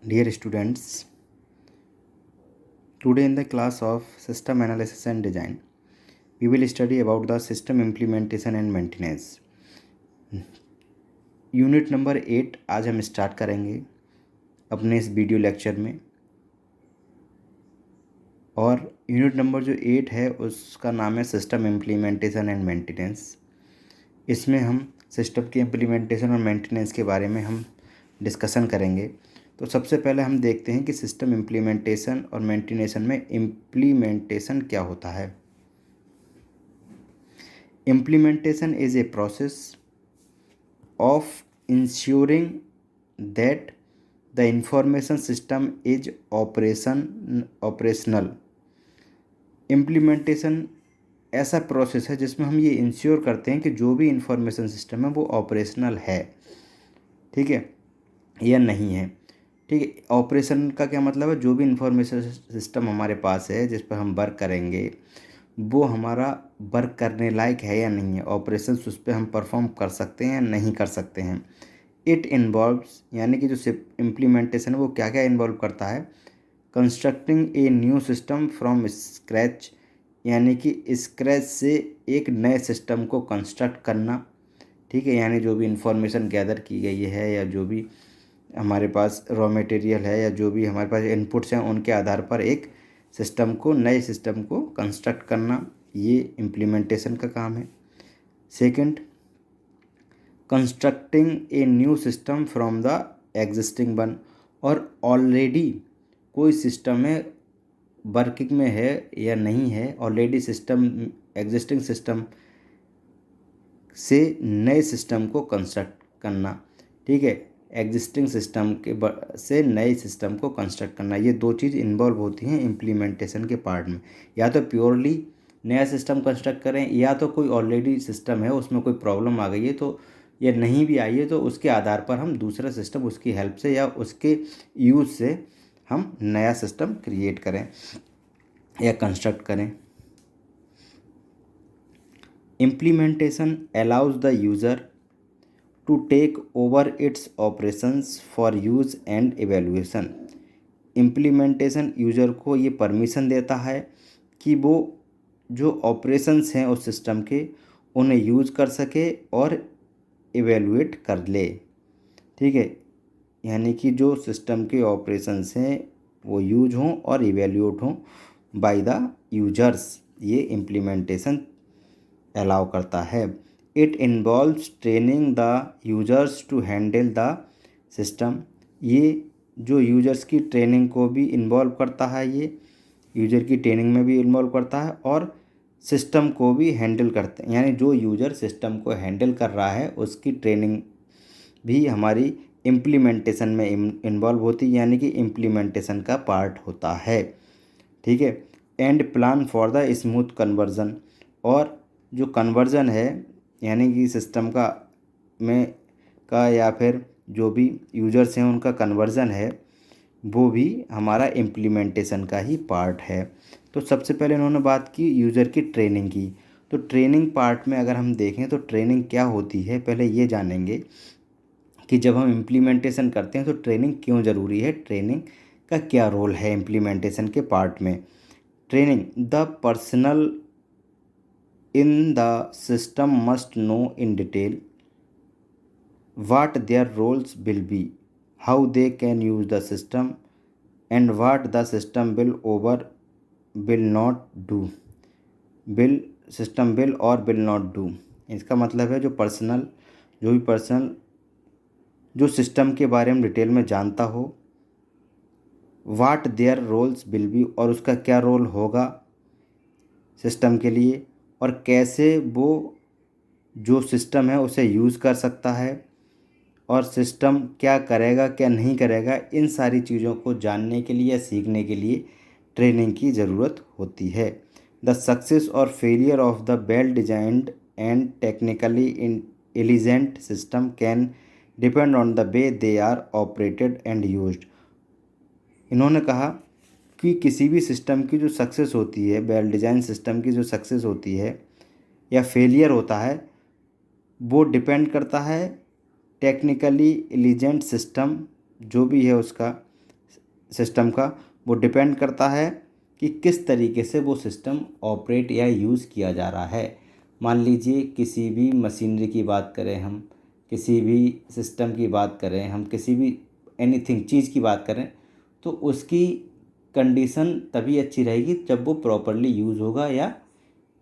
Dear students, today in the class of System Analysis and Design, we will study about the system implementation and maintenance. Unit number 8 आज हम start करेंगे अपने इस video lecture में। और unit number जो 8 है उसका नाम है सिस्टम इम्प्लीमेंटेशन एंड मेंटेनेंस। इसमें हम सिस्टम के इम्प्लीमेंटेशन और मेंटेनेंस के बारे में हम डिस्कशन करेंगे। तो सबसे पहले हम देखते हैं कि सिस्टम इम्प्लीमेंटेशन और मेंटेनेंस में इम्प्लीमेंटेशन क्या होता है। Implementation is a process of ensuring that the information system is operational। Implementation ऐसा प्रोसेस है जिसमें हम ये इंश्योर करते हैं कि जो भी इंफॉर्मेशन सिस्टम है वो ऑपरेशनल है, ठीक है, या नहीं है। ठीक है, ऑपरेशन का क्या मतलब है, जो भी इंफॉर्मेशन सिस्टम हमारे पास है जिस पर हम वर्क करेंगे वो हमारा वर्क करने लायक है या नहीं है, ऑपरेशंस उस पर हम परफॉर्म कर सकते हैं या नहीं कर सकते हैं। इट इन्वॉल्व्स, यानी कि जो इम्प्लीमेंटेशन है वो क्या क्या इन्वॉल्व करता है। Constructing a new system from scratch, यानी कि स्क्रैच से एक नए सिस्टम को कंस्ट्रक्ट करना, ठीक है, यानी जो भी इंफॉर्मेशन गैदर की गई है या जो भी हमारे पास रॉ मटेरियल है या जो भी हमारे पास इनपुट्स हैं उनके आधार पर एक सिस्टम को, नए सिस्टम को कंस्ट्रक्ट करना, ये इम्प्लीमेंटेशन का काम है। Second, constructing a new system from the existing one, और ऑलरेडी कोई सिस्टम है वर्किंग में है या नहीं है, ऑलरेडी सिस्टम एग्जिस्टिंग सिस्टम से नए सिस्टम को कंस्ट्रक्ट करना, ठीक है, एग्जिस्टिंग सिस्टम के से नए सिस्टम को कंस्ट्रक्ट करना। ये दो चीज़ इन्वॉल्व होती हैं इम्प्लीमेंटेशन के पार्ट में। या तो प्योरली नया सिस्टम कंस्ट्रक्ट करें, या तो कोई ऑलरेडी सिस्टम है उसमें कोई प्रॉब्लम आ गई है तो, या नहीं भी आई है तो उसके आधार पर हम दूसरा सिस्टम उसकी हेल्प से या उसके यूज़ से हम नया सिस्टम क्रिएट करें या कंस्ट्रक्ट करें। Implementation allows the user to take over its operations for use and evaluation। Implementation user को ये परमिशन देता है कि वो जो ऑपरेशंस हैं उस सिस्टम के उन्हें यूज़ कर सके और इवेलुएट कर ले, ठीक है, यानी कि जो सिस्टम के ऑपरेशंस हैं वो यूज हों और इवेल्यूएट हों बाय द यूजर्स, ये इम्प्लीमेंटेशन अलाउ करता है। It involves training the users to handle the system, ये जो यूजर्स की ट्रेनिंग को भी इन्वॉल्व करता है, ये यूजर की ट्रेनिंग में भी इन्वॉल्व करता है और सिस्टम को भी हैंडल करते हैं, यानी जो यूजर सिस्टम को हैंडल कर रहा है उसकी ट्रेनिंग भी हमारी इम्प्लीमेंटेशन में इन्वॉल्व होती है, यानी कि इम्प्लीमेंटेशन का पार्ट होता है, ठीक है। And plan for the smooth conversion, और जो कन्वर्जन है यानी कि सिस्टम का में का या फिर जो भी यूजर्स हैं उनका कन्वर्जन है वो भी हमारा इम्प्लीमेंटेशन का ही पार्ट है। तो सबसे पहले उन्होंने बात की यूज़र की ट्रेनिंग की। तो ट्रेनिंग पार्ट में अगर हम देखें तो ट्रेनिंग क्या होती है, पहले ये जानेंगे कि जब हम इम्प्लीमेंटेशन करते हैं तो ट्रेनिंग क्यों ज़रूरी है, ट्रेनिंग का क्या रोल है इम्प्लीमेंटेशन के पार्ट में। Training, the personal in the system must know in detail what their roles will be, how they can use the system, and what the system will not do, will system will or will not do। इसका मतलब है जो भी personal जो system के बारे में detail में जानता हो, वाट देयर रोल्स विल बी, और उसका क्या रोल होगा सिस्टम के लिए, और कैसे वो जो सिस्टम है उसे यूज़ कर सकता है, और सिस्टम क्या करेगा क्या नहीं करेगा, इन सारी चीज़ों को जानने के लिए या सीखने के लिए ट्रेनिंग की ज़रूरत होती है। द सक्सेस और failure of the well designed and technically intelligent system can depend on the way they are operated and used. इन्होंने कहा कि किसी भी सिस्टम की जो सक्सेस होती है, वेल डिज़ाइन सिस्टम की जो सक्सेस होती है या फेलियर होता है, वो डिपेंड करता है टेक्निकली इंटेलिजेंट सिस्टम जो भी है उसका, सिस्टम का, वो डिपेंड करता है कि किस तरीके से वो सिस्टम ऑपरेट या यूज़ किया जा रहा है। मान लीजिए किसी भी मशीनरी की बात करें हम, किसी भी सिस्टम की बात करें हम, किसी भी एनीथिंग चीज़ की बात करें, तो उसकी कंडीशन तभी अच्छी रहेगी जब वो प्रॉपरली यूज़ होगा या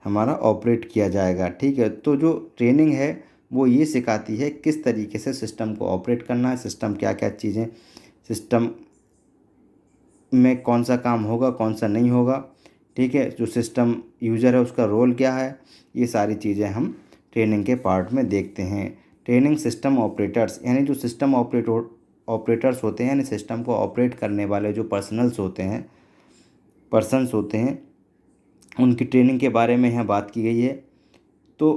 हमारा ऑपरेट किया जाएगा। ठीक है, तो जो ट्रेनिंग है वो ये सिखाती है किस तरीके से सिस्टम को ऑपरेट करना है, सिस्टम क्या क्या चीज़ें, सिस्टम में कौन सा काम होगा कौन सा नहीं होगा। ठीक है, जो सिस्टम यूज़र है उसका रोल क्या है, ये सारी चीज़ें हम ट्रेनिंग के पार्ट में देखते हैं। ट्रेनिंग सिस्टम ऑपरेटर्स, यानी जो सिस्टम ऑपरेटर्स होते हैं, यानी सिस्टम को ऑपरेट करने वाले जो पर्सन्स होते हैं, उनकी ट्रेनिंग के बारे में यहाँ बात की गई है। तो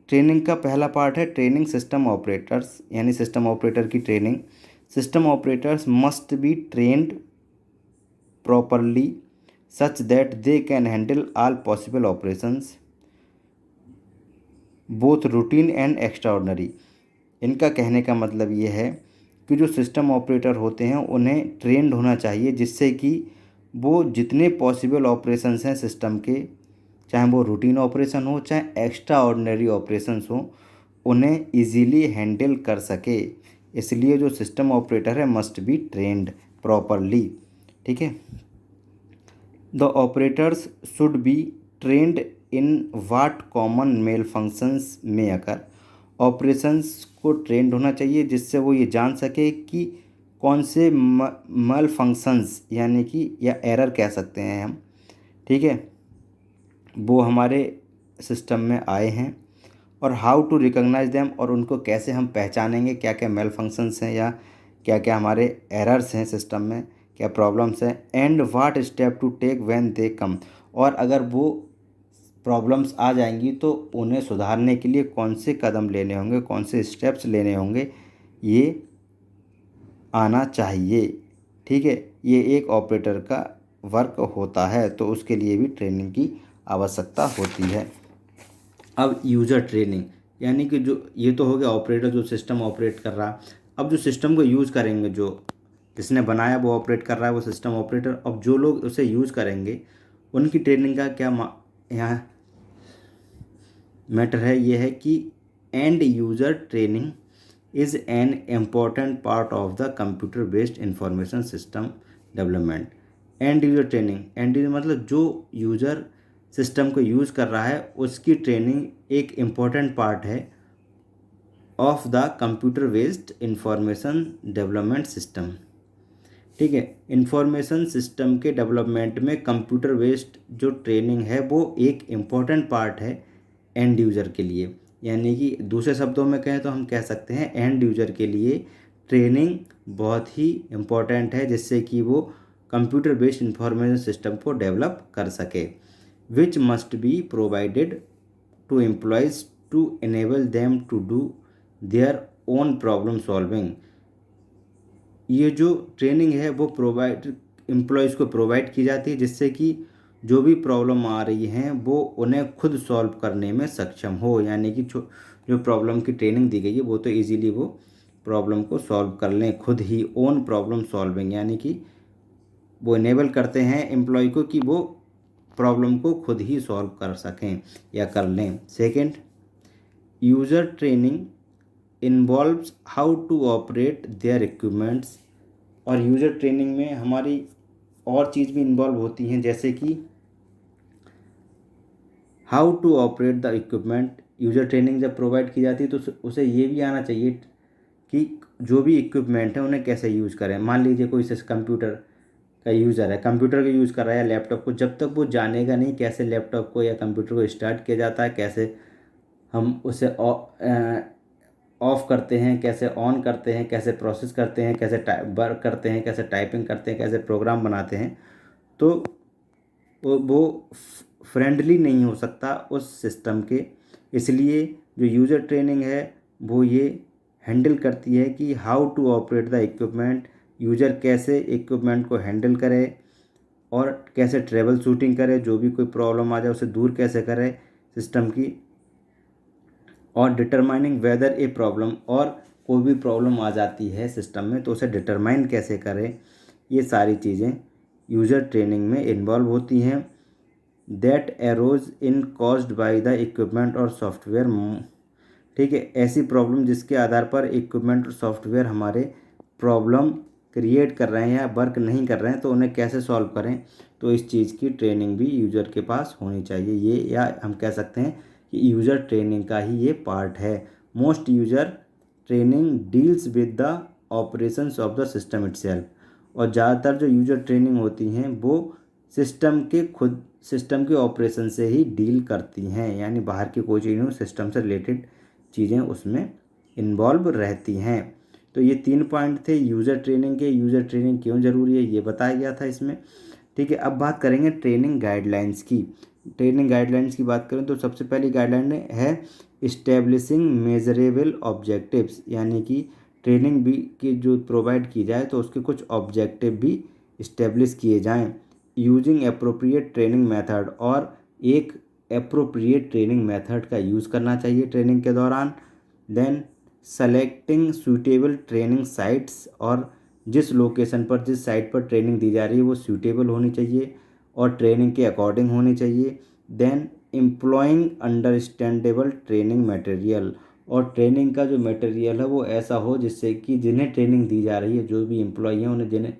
ट्रेनिंग का पहला पार्ट है ट्रेनिंग सिस्टम ऑपरेटर्स, यानी सिस्टम ऑपरेटर की training. System operators must be trend properly such that they can handle all possible operations both routine and extraordinary। इनका कहने का मतलब ये है कि जो सिस्टम ऑपरेटर होते हैं उन्हें ट्रेंड होना चाहिए जिससे कि वो जितने पॉसिबल ऑपरेशंस हैं सिस्टम के, चाहे वो रूटीन ऑपरेशन हो चाहे एक्स्ट्रा ऑर्डिनरी ऑपरेशंस हो, उन्हें इजीली हैंडल कर सके। इसलिए जो सिस्टम ऑपरेटर है मस्ट बी ट्रेंड प्रॉपरली। ठीक है, the operators should be trained in what common mail functions में अकर। ऑपरेशंस को ट्रेंड होना चाहिए जिससे वो ये जान सके कि कौन से मल फंक्शंस, यानी कि या एरर कह सकते हैं हम, ठीक है, वो हमारे सिस्टम में आए हैं, और हाउ टू रिकॉग्नाइज देम, और उनको कैसे हम पहचानेंगे, क्या क्या मेल फंक्शंस हैं या क्या क्या हमारे एरर्स हैं सिस्टम में, क्या प्रॉब्लम्स हैं, and what step to take when they come, और अगर वो प्रॉब्लम्स आ जाएंगी तो उन्हें सुधारने के लिए कौन से कदम लेने होंगे, कौन से स्टेप्स लेने होंगे, ये आना चाहिए। ठीक है, ये एक ऑपरेटर का वर्क होता है, तो उसके लिए भी ट्रेनिंग की आवश्यकता होती है। अब यूज़र ट्रेनिंग, यानी कि जो ये तो हो गया ऑपरेटर जो सिस्टम ऑपरेट कर रहा। अब जो सिस्टम को यूज़ करेंगे, जो जिसने बनाया वो ऑपरेट कर रहा है वो सिस्टम ऑपरेटर, अब जो लोग उसे यूज़ करेंगे उनकी ट्रेनिंग का क्या यहाँ मैटर है, ये है कि end user training is an important part of the computer based information system development. End user training, end user मतलब जो यूज़र सिस्टम को यूज़ कर रहा है उसकी ट्रेनिंग एक इम्पॉर्टेंट पार्ट है of the computer based information development system. ठीक है, इंफॉर्मेशन सिस्टम के डेवलपमेंट में कंप्यूटर बेस्ड जो ट्रेनिंग है वो एक इम्पॉर्टेंट पार्ट है एंड यूज़र के लिए। यानी कि दूसरे शब्दों में कहें तो हम कह सकते हैं एंड यूज़र के लिए ट्रेनिंग बहुत ही इम्पॉर्टेंट है जिससे कि वो कंप्यूटर बेस्ड इंफॉर्मेशन सिस्टम को डेवलप कर सके, which must be provided to employees to enable them to do their own problem solving. ये जो ट्रेनिंग है वो एम्प्लॉयज़ को प्रोवाइड की जाती है जिससे कि जो भी प्रॉब्लम आ रही हैं वो उन्हें खुद सॉल्व करने में सक्षम हो। यानी कि जो प्रॉब्लम की ट्रेनिंग दी गई है वो तो इजीली वो प्रॉब्लम को सॉल्व कर लें खुद ही, ओन प्रॉब्लम सॉल्विंग, यानी कि वो इनेबल करते हैं एम्प्लॉय को कि वो प्रॉब्लम को खुद ही सॉल्व कर सकें या कर लें। Second, user training involves how to operate their equipments. और यूज़र ट्रेनिंग में हमारी और चीज़ भी इन्वॉल्व होती हैं जैसे कि how to operate the equipment. User training जब प्रोवाइड की जाती है तो उसे ये भी आना चाहिए कि जो भी इक्विपमेंट है उन्हें कैसे यूज़ करें। मान लीजिए कोई कंप्यूटर का यूज़र है, कंप्यूटर का यूज़ कर रहा है या लैपटॉप को, जब तक वो जानेगा नहीं कैसे लैपटॉप को या कंप्यूटर को स्टार्ट किया जाता है, कैसे हम उसे ऑफ़ करते हैं, कैसे ऑन करते हैं, कैसे प्रोसेस करते हैं, कैसे वर्क करते हैं, कैसे टाइपिंग करते हैं, कैसे प्रोग्राम बनाते हैं, तो वो फ्रेंडली नहीं हो सकता उस सिस्टम के। इसलिए जो यूज़र ट्रेनिंग है वो ये हैंडल करती है कि how to operate the equipment, user कैसे इक्विपमेंट को हैंडल करे और कैसे ट्रेबल शूटिंग करे, जो भी कोई प्रॉब्लम आ जाए उसे दूर कैसे करे सिस्टम की, और डिटरमाइनिंग वेदर ए प्रॉब्लम, और कोई भी प्रॉब्लम आ जाती है सिस्टम में तो उसे डिटरमाइन कैसे करें ये सारी चीज़ें यूज़र ट्रेनिंग में इन्वॉल्व होती हैं। That arrows in caused by the equipment और सॉफ्टवेयर, ठीक है, ऐसी प्रॉब्लम जिसके आधार पर इक्विपमेंट और सॉफ्टवेयर हमारे प्रॉब्लम क्रिएट कर रहे हैं या वर्क नहीं कर रहे हैं, तो उन्हें कैसे सॉल्व करें, तो इस चीज़ की ट्रेनिंग भी यूज़र के पास होनी चाहिए। ये, या हम कह सकते हैं कि यूज़र ट्रेनिंग का ही ये पार्ट है। Most user training deals with the operations of the system itself, और ज़्यादातर जो यूज़र ट्रेनिंग होती हैं वो सिस्टम के ऑपरेशन से ही डील करती हैं, यानी बाहर की कोई चीज़ नहीं, सिस्टम से रिलेटेड चीज़ें उसमें इन्वॉल्व रहती हैं। तो ये 3 पॉइंट थे यूज़र ट्रेनिंग के। यूज़र ट्रेनिंग क्यों ज़रूरी है ये बताया गया था इसमें, ठीक है। अब बात करेंगे ट्रेनिंग गाइडलाइंस की। ट्रेनिंग गाइडलाइंस की बात करें तो सबसे पहली गाइडलाइन है इस्टेब्लिशिंग मेजरेबल ऑब्जेक्टिव्स, यानी कि ट्रेनिंग भी की जो प्रोवाइड की जाए तो उसके कुछ ऑब्जेक्टिव भी इस्टेब्लिश किए जाएं। यूजिंग अप्रोप्रिएट ट्रेनिंग मेथड, और एक अप्रोप्रिएट ट्रेनिंग मेथड का यूज़ करना चाहिए ट्रेनिंग के दौरान। Then selecting suitable training sites, और जिस लोकेशन पर, जिस साइट पर ट्रेनिंग दी जा रही है वो सूटेबल होनी चाहिए और ट्रेनिंग के अकॉर्डिंग होनी चाहिए। Then employing understandable training material, और ट्रेनिंग का जो मटेरियल है वो ऐसा हो जिससे कि जिन्हें ट्रेनिंग दी जा रही है, जो भी एम्प्लॉई हैं उन्हें जिन्हें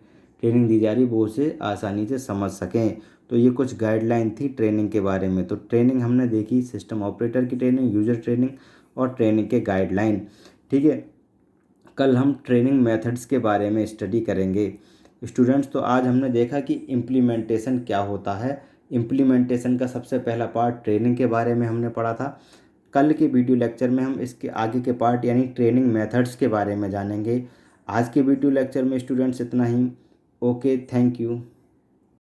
ट्रेनिंग दी जा रही है वो उसे आसानी से समझ सकें। तो ये कुछ गाइडलाइन थी ट्रेनिंग के बारे में। तो ट्रेनिंग हमने देखी, सिस्टम ऑपरेटर की ट्रेनिंग, यूज़र ट्रेनिंग और ट्रेनिंग के गाइडलाइन, ठीक है। कल हम ट्रेनिंग मेथड्स के बारे में स्टडी करेंगे। स्टूडेंट्स, तो आज हमने देखा कि इम्प्लीमेंटेशन क्या होता है। इम्प्लीमेंटेशन का सबसे पहला पार्ट ट्रेनिंग के बारे में हमने पढ़ा था। कल के वीडियो लेक्चर में हम इसके आगे के पार्ट यानी ट्रेनिंग मेथड्स के बारे में जानेंगे। आज के वीडियो लेक्चर में स्टूडेंट्स इतना ही। Okay, thank you.